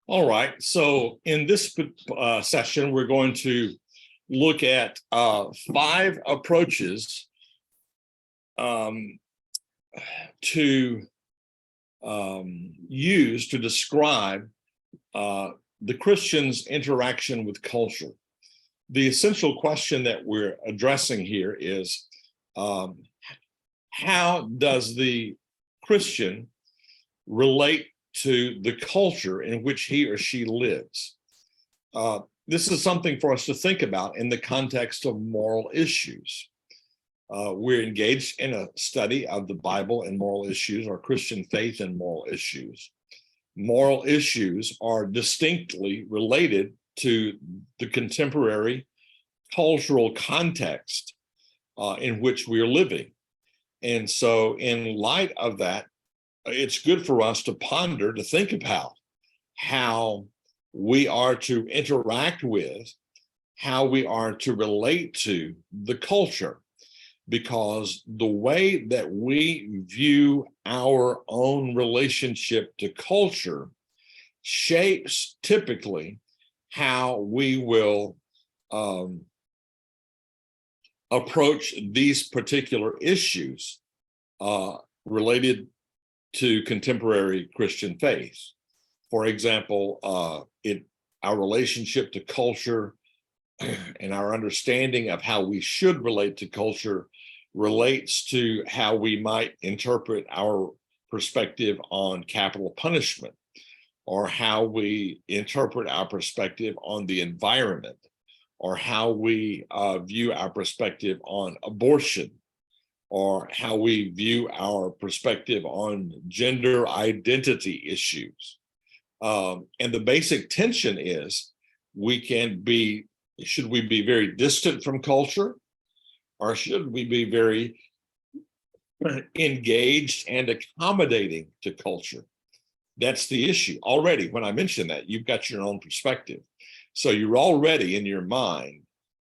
All right. So in this session, we're going to look at 5 approaches to use to describe the Christian's interaction with culture. The essential question that we're addressing here is how does the Christian relate to the culture in which he or she lives? This is something for us to think about in the context of moral issues. We're engaged in a study of the Bible and moral issues, or Christian faith and moral issues. Moral issues are distinctly related to the contemporary cultural context in which we're living. And so in light of that, it's good for us to ponder, to think about how we are to interact with, how we are to relate to the culture, because the way that we view our own relationship to culture shapes typically how we will approach these particular issues related to contemporary Christian faith. For example, our relationship to culture and our understanding of how we should relate to culture relates to how we might interpret our perspective on capital punishment, or how we interpret our perspective on the environment, or how we view our perspective on abortion, or how we view our perspective on gender identity issues. And the basic tension is, should we be very distant from culture, or should we be very engaged and accommodating to culture? That's the issue. Already, when I mention that, you've got your own perspective. So you're already in your mind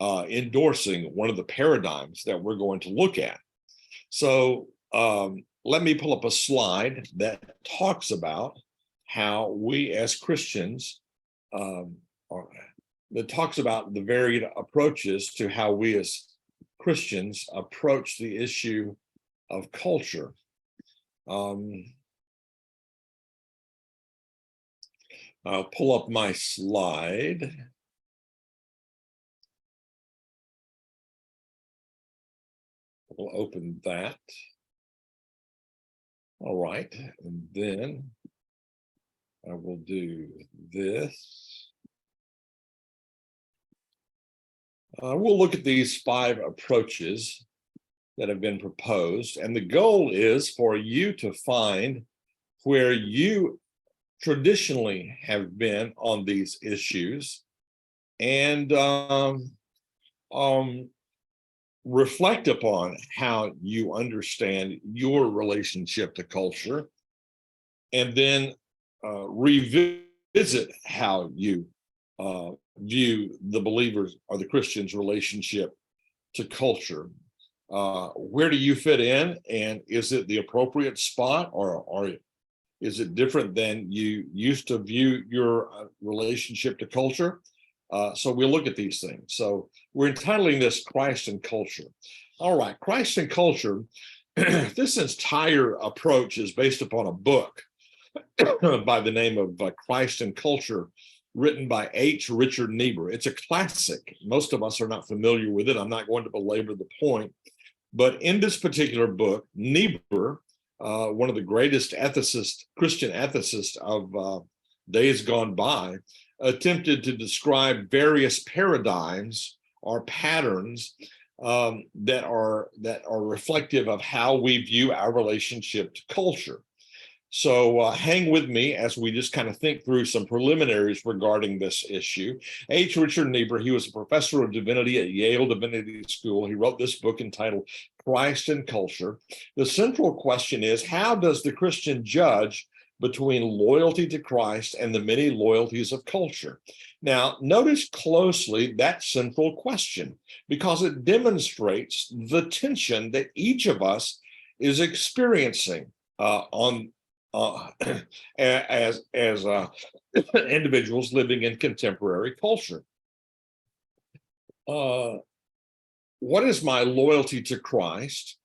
endorsing one of the paradigms that we're going to look at. So let me pull up a slide that talks about how we as Christians, that talks about the varied approaches to how we as Christians approach the issue of culture. I'll pull up my slide. We'll open that. All right, and then I will do this. We'll look at these 5 approaches that have been proposed, and the goal is for you to find where you traditionally have been on these issues, and reflect upon how you understand your relationship to culture, and then revisit how you view the believers or the Christian's relationship to culture. Where do you fit in, and is it the appropriate spot, or is it different than you used to view your relationship to culture? So we'll look at these things. So we're entitling this Christ and Culture. All right, Christ and Culture. This entire approach is based upon a book by the name of Christ and Culture, written by H. Richard Niebuhr. It's a classic. Most of us are not familiar with it. I'm not going to belabor the point. But in this particular book, Niebuhr, one of the greatest Christian ethicists of days gone by, attempted to describe various paradigms or patterns that are reflective of how we view our relationship to culture. So hang with me as we just kind of think through some preliminaries regarding this issue. H. Richard Niebuhr, he was a professor of divinity at Yale Divinity School. He wrote this book entitled Christ and Culture. The central question is, how does the Christian judge between loyalty to Christ and the many loyalties of culture? Now, notice closely that central question, because it demonstrates the tension that each of us is experiencing on uh, as individuals living in contemporary culture. What is my loyalty to Christ?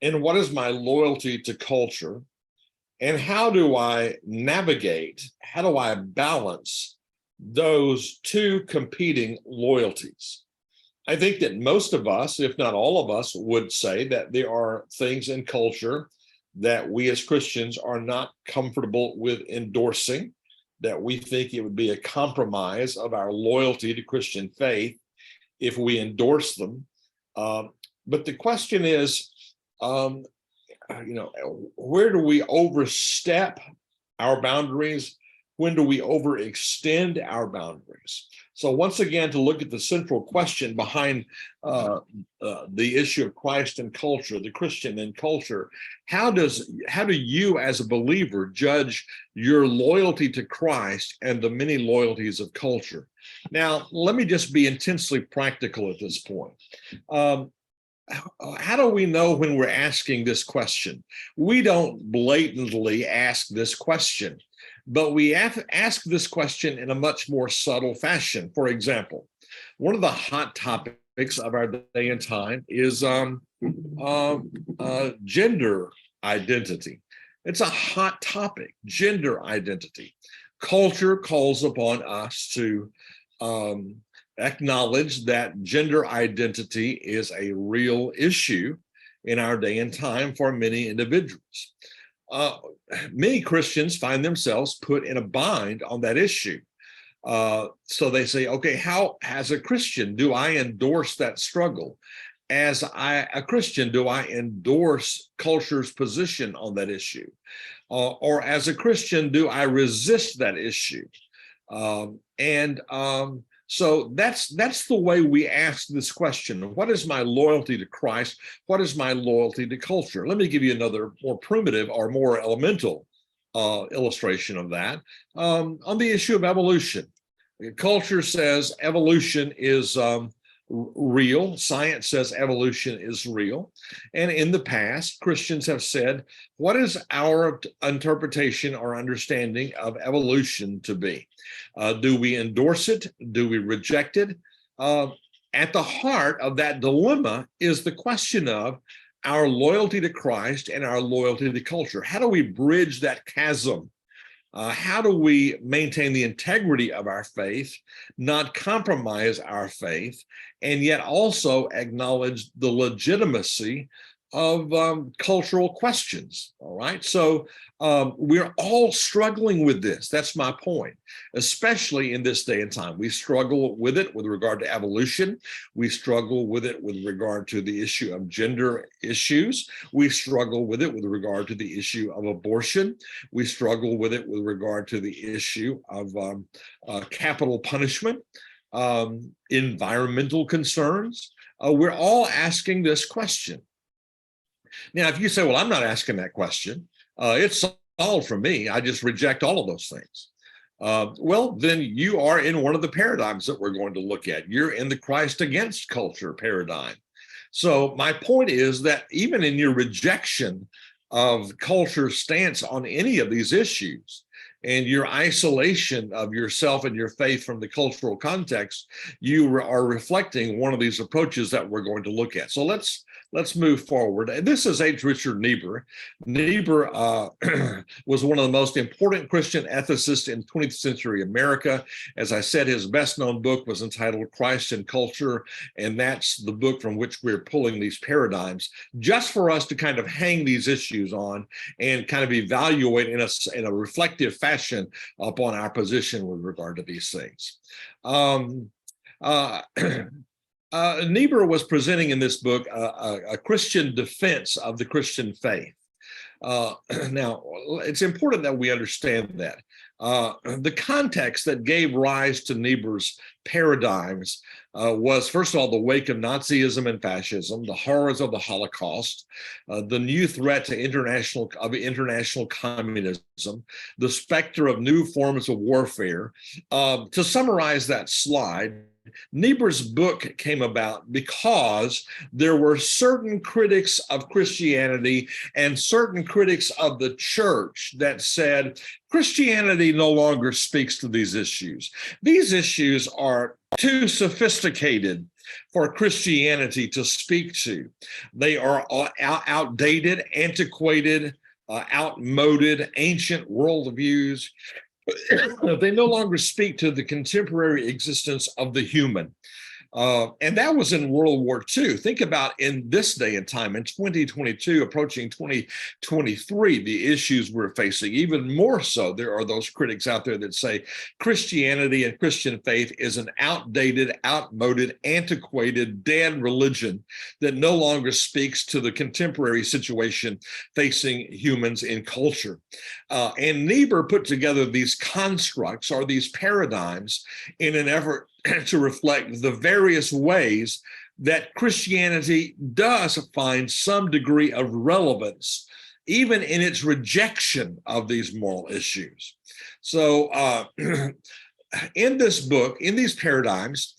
And what is my loyalty to culture? And how do I navigate, how do I balance those two competing loyalties? I think that most of us, if not all of us, would say that there are things in culture that we as Christians are not comfortable with endorsing, that we think it would be a compromise of our loyalty to Christian faith if we endorse them. But the question is, where do we overstep our boundaries? When do we overextend our boundaries? So once again, to look at the central question behind the issue of Christ and culture, the Christian and culture, how do you as a believer judge your loyalty to Christ and the many loyalties of culture? Now, let me just be intensely practical at this point. How do we know when we're asking this question? We don't blatantly ask this question, but we ask this question in a much more subtle fashion. For example, one of the hot topics of our day and time is gender identity. It's a hot topic, gender identity. Culture calls upon us to acknowledge that gender identity is a real issue in our day and time for many individuals. Many Christians find themselves put in a bind on that issue. So they say, okay, how, as a Christian, do I endorse that struggle? As a Christian, do I endorse culture's position on that issue? Or as a Christian, do I resist that issue? So that's the way we ask this question. What is my loyalty to Christ? What is my loyalty to culture? Let me give you another more primitive or more elemental illustration of that on the issue of evolution. Culture says evolution is real. Science says evolution is real. And in the past, Christians have said, what is our interpretation or understanding of evolution to be? Do we endorse it? Do we reject it? At the heart of that dilemma is the question of our loyalty to Christ and our loyalty to culture. How do we bridge that chasm? How do we maintain the integrity of our faith, not compromise our faith, and yet also acknowledge the legitimacy of cultural questions? All right. So we're all struggling with this. That's my point, especially in this day and time. We struggle with it with regard to evolution. We struggle with it with regard to the issue of gender issues. We struggle with it with regard to the issue of abortion. We struggle with it with regard to the issue of capital punishment, environmental concerns. We're all asking this question. Now, if you say, well, I'm not asking that question, it's solved for me, I just reject all of those things. Well, then you are in one of the paradigms that we're going to look at. You're in the Christ against culture paradigm. So my point is that even in your rejection of culture's stance on any of these issues, and your isolation of yourself and your faith from the cultural context, you are reflecting one of these approaches that we're going to look at. So let's move forward. And this is H. Richard Niebuhr. Niebuhr was one of the most important Christian ethicists in 20th century America. As I said, his best-known book was entitled Christ and Culture, and that's the book from which we're pulling these paradigms, just for us to kind of hang these issues on and kind of evaluate in a reflective fashion upon our position with regard to these things. Niebuhr was presenting in this book a Christian defense of the Christian faith. Now, it's important that we understand that. The context that gave rise to Niebuhr's paradigms was, first of all, the wake of Nazism and fascism, the horrors of the Holocaust, the new threat to international communism, the specter of new forms of warfare. To summarize that slide, Niebuhr's book came about because there were certain critics of Christianity and certain critics of the church that said Christianity no longer speaks to these issues. These issues are too sophisticated for Christianity to speak to. They are outdated, antiquated, outmoded, ancient worldviews. They no longer speak to the contemporary existence of the human. And that was in World War II. Think about in this day and time, in 2022, approaching 2023, the issues we're facing. Even more so, there are those critics out there that say Christianity and Christian faith is an outdated, outmoded, antiquated, dead religion that no longer speaks to the contemporary situation facing humans in culture. And Niebuhr put together these constructs or these paradigms in an effort to reflect the various ways that Christianity does find some degree of relevance, even in its rejection of these moral issues. So in this book, in these paradigms,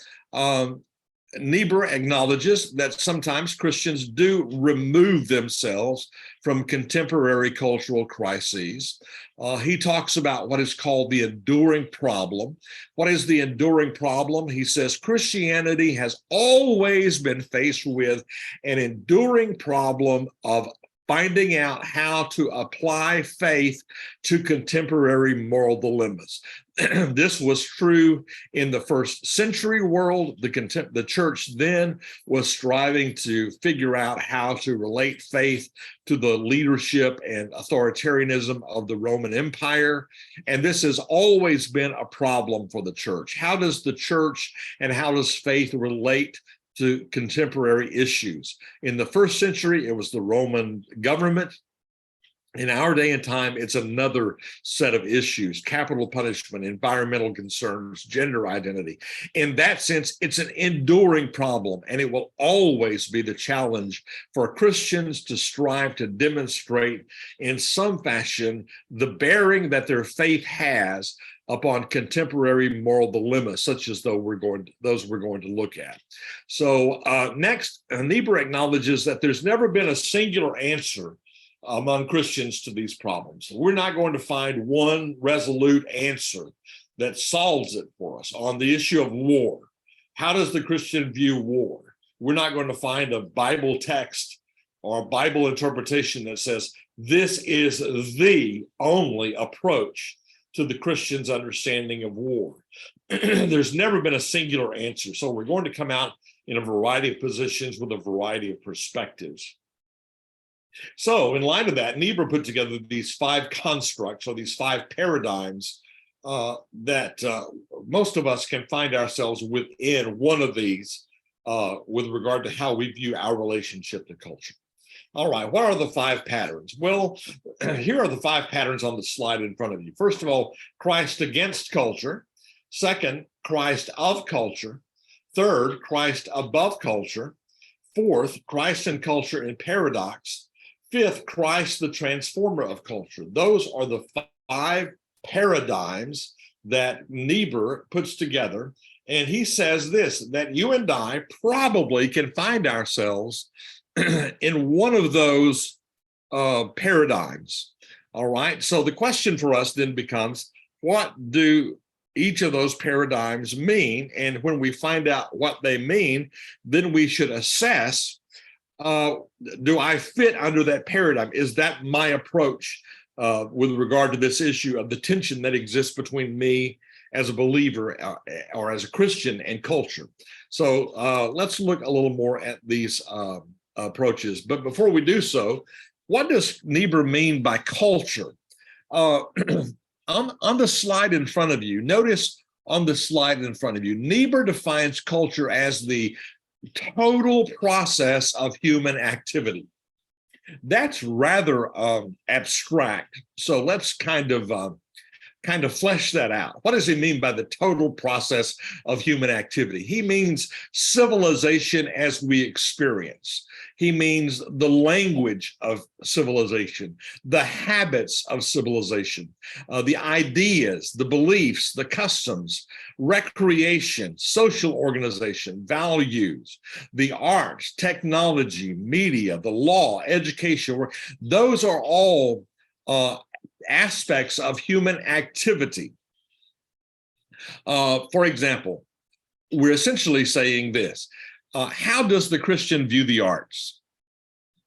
Niebuhr acknowledges that sometimes Christians do remove themselves from contemporary cultural crises. He talks about what is called the enduring problem. What is the enduring problem? He says Christianity has always been faced with an enduring problem of finding out how to apply faith to contemporary moral dilemmas. This was true in the first century world. The church then was striving to figure out how to relate faith to the leadership and authoritarianism of the Roman Empire. And this has always been a problem for the church. How does the church and how does faith relate to contemporary issues? In the first century, it was the Roman government. In our day and time, it's another set of issues: capital punishment, environmental concerns, gender identity. In that sense, it's an enduring problem, and it will always be the challenge for Christians to strive to demonstrate in some fashion the bearing that their faith has upon contemporary moral dilemmas, such as those we're going to look at. So next, Niebuhr acknowledges that there's never been a singular answer among Christians to these problems. We're not going to find one resolute answer that solves it for us. On the issue of war, how does the Christian view war? We're not going to find a Bible text or a Bible interpretation that says this is the only approach to the Christian's understanding of war. There's never been a singular answer. So we're going to come out in a variety of positions with a variety of perspectives. So in light of that, Niebuhr put together these 5 constructs or these 5 paradigms that most of us can find ourselves within one of these with regard to how we view our relationship to culture. All right, what are the 5 patterns? Well, here are the 5 patterns on the slide in front of you. First of all, Christ against culture. Second, Christ of culture. Third, Christ above culture. Fourth, Christ and culture in paradox. Fifth, Christ the transformer of culture. Those are the 5 paradigms that Niebuhr puts together. And he says this, that you and I probably can find ourselves in one of those paradigms. All right. So the question for us then becomes, what do each of those paradigms mean? And when we find out what they mean, then we should assess, do I fit under that paradigm? Is that my approach with regard to this issue of the tension that exists between me as a believer or as a Christian and culture? So let's look a little more at these approaches. But before we do so, what does Niebuhr mean by culture? On the slide in front of you, notice on the slide in front of you, Niebuhr defines culture as the total process of human activity. That's rather abstract. So let's kind of kind of flesh that out. What does he mean by the total process of human activity? He means civilization as we experience. He means the language of civilization, the habits of civilization, the ideas, the beliefs, the customs, recreation, social organization, values, the arts, technology, media, the law, education. Those are all aspects of human activity. For example, we're essentially saying this. How does the Christian view the arts?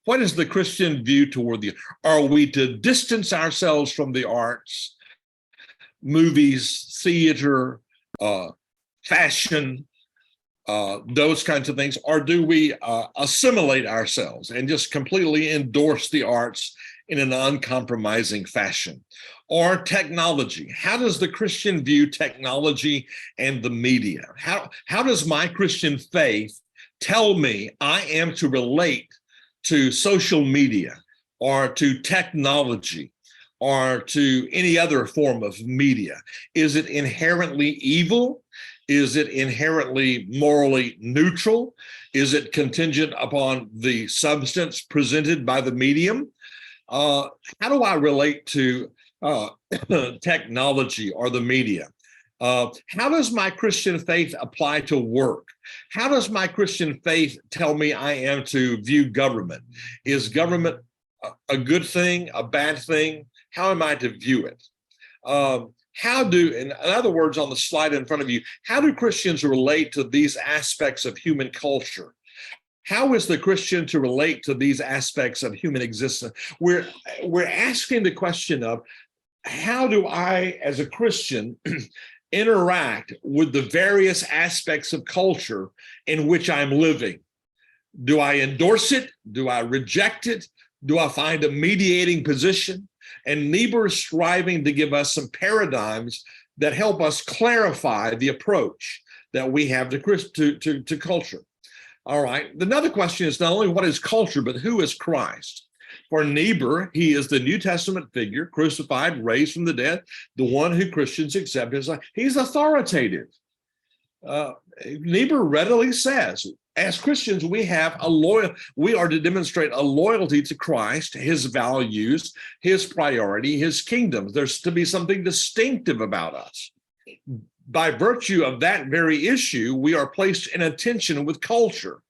What is the Christian view toward the, are we to distance ourselves from the arts, movies, theater, fashion, those kinds of things, or do we assimilate ourselves and just completely endorse the arts in an uncompromising fashion? Or technology. How does the Christian view technology and the media? How does my Christian faith tell me I am to relate to social media or to technology or to any other form of media? Is it inherently evil? Is it inherently morally neutral? Is it contingent upon the substance presented by the medium? How do I relate to technology or the media? How does my Christian faith apply to work? How does my Christian faith tell me I am to view government? Is government a good thing, a bad thing? How am I to view it? In other words, on the slide in front of you, how do Christians relate to these aspects of human culture? How is the Christian to relate to these aspects of human existence? We're asking the question of, how do I, as a Christian, interact with the various aspects of culture in which I'm living? Do I endorse it? Do I reject it? Do I find a mediating position? And Niebuhr is striving to give us some paradigms that help us clarify the approach that we have to culture. All right. Another question is not only what is culture, but who is Christ? For Niebuhr, he is the New Testament figure, crucified, raised from the dead, the one who Christians accept as he's authoritative. Niebuhr readily says, as Christians, we are to demonstrate a loyalty to Christ, his values, his priority, his kingdom. There's to be something distinctive about us. By virtue of that very issue, we are placed in a tension with culture.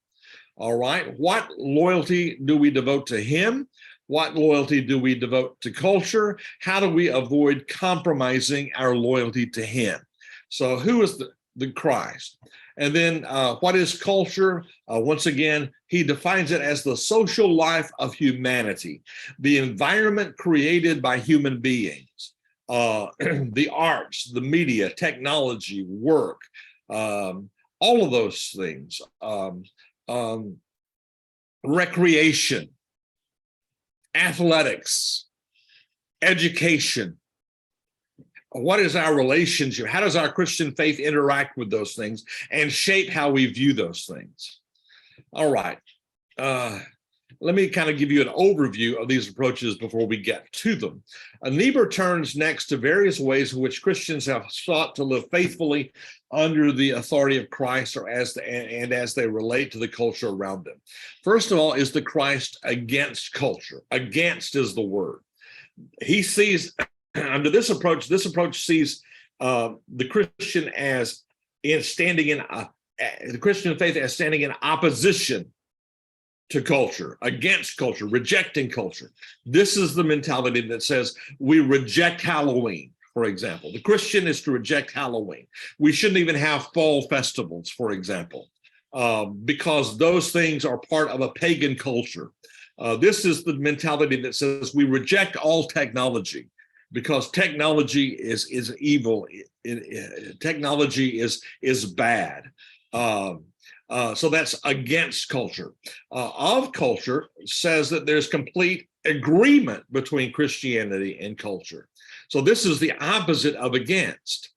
All right. What loyalty do we devote to him? What loyalty do we devote to culture? How do we avoid compromising our loyalty to him? So who is the Christ? And then what is culture? Once again, he defines it as the social life of humanity, the environment created by human beings, the arts, the media, technology, work, all of those things, recreation, athletics, education. What is our relationship? How does our Christian faith interact with those things and shape how we view those things? All right. Let me kind of give you an overview of these approaches before we get to them. Niebuhr turns next to various ways in which Christians have sought to live faithfully under the authority of Christ as they relate to the culture around them. First of all is the Christ against culture. Against is the word. He sees, under this approach sees the Christian as the Christian faith as standing in opposition to culture, against culture, rejecting culture. This is the mentality that says we reject Halloween, for example. The Christian is to reject Halloween. We shouldn't even have fall festivals, for example, because those things are part of a pagan culture. This is the mentality that says we reject all technology because technology is evil. Technology is bad. So that's against culture. Of culture says that there's complete agreement between Christianity and culture. So this is the opposite of against.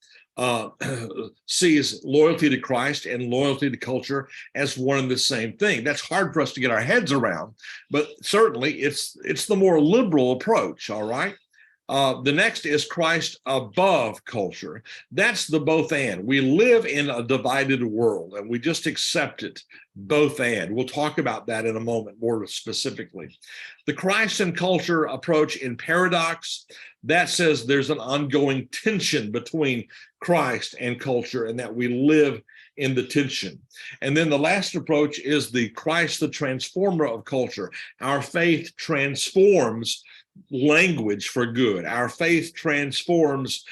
Sees loyalty to Christ and loyalty to culture as one and the same thing. That's hard for us to get our heads around, but certainly it's the more liberal approach, all right? The next is Christ above culture. That's the both and. We live in a divided world and we just accept it both and. We'll talk about that in a moment more specifically. The Christ and culture approach in paradox, that says there's an ongoing tension between Christ and culture and that we live in the tension. And then the last approach is the Christ, the transformer of culture. Our faith transforms language for good. Our faith transforms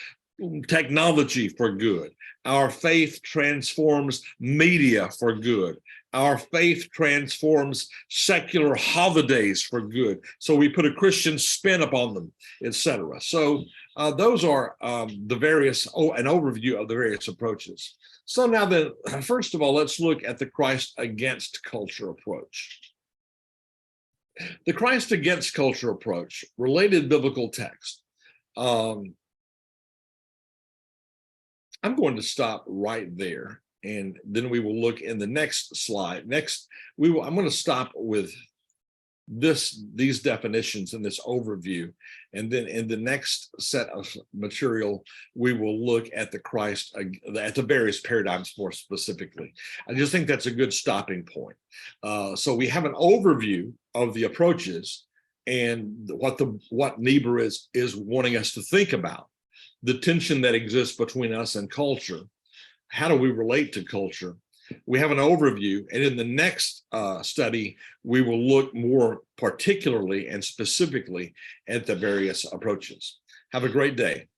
technology for good. Our faith transforms media for good. Our faith transforms secular holidays for good. So we put a Christian spin upon them, etc. So those are the various, an overview of the various approaches. So now then, first of all, let's look at the Christ against culture approach. The Christ against culture approach, related biblical text. I'm going to stop right there, and then we will look in the next slide. Next, I'm going to stop with these definitions and this overview, and then in the next set of material we will look at the Christ, at the various paradigms more specifically. I just think that's a good stopping point. So we have an overview of the approaches and what Niebuhr is wanting us to think about, the tension that exists between us and culture. How do we relate to culture? We have an overview, and in the next study, we will look more particularly and specifically at the various approaches. Have a great day.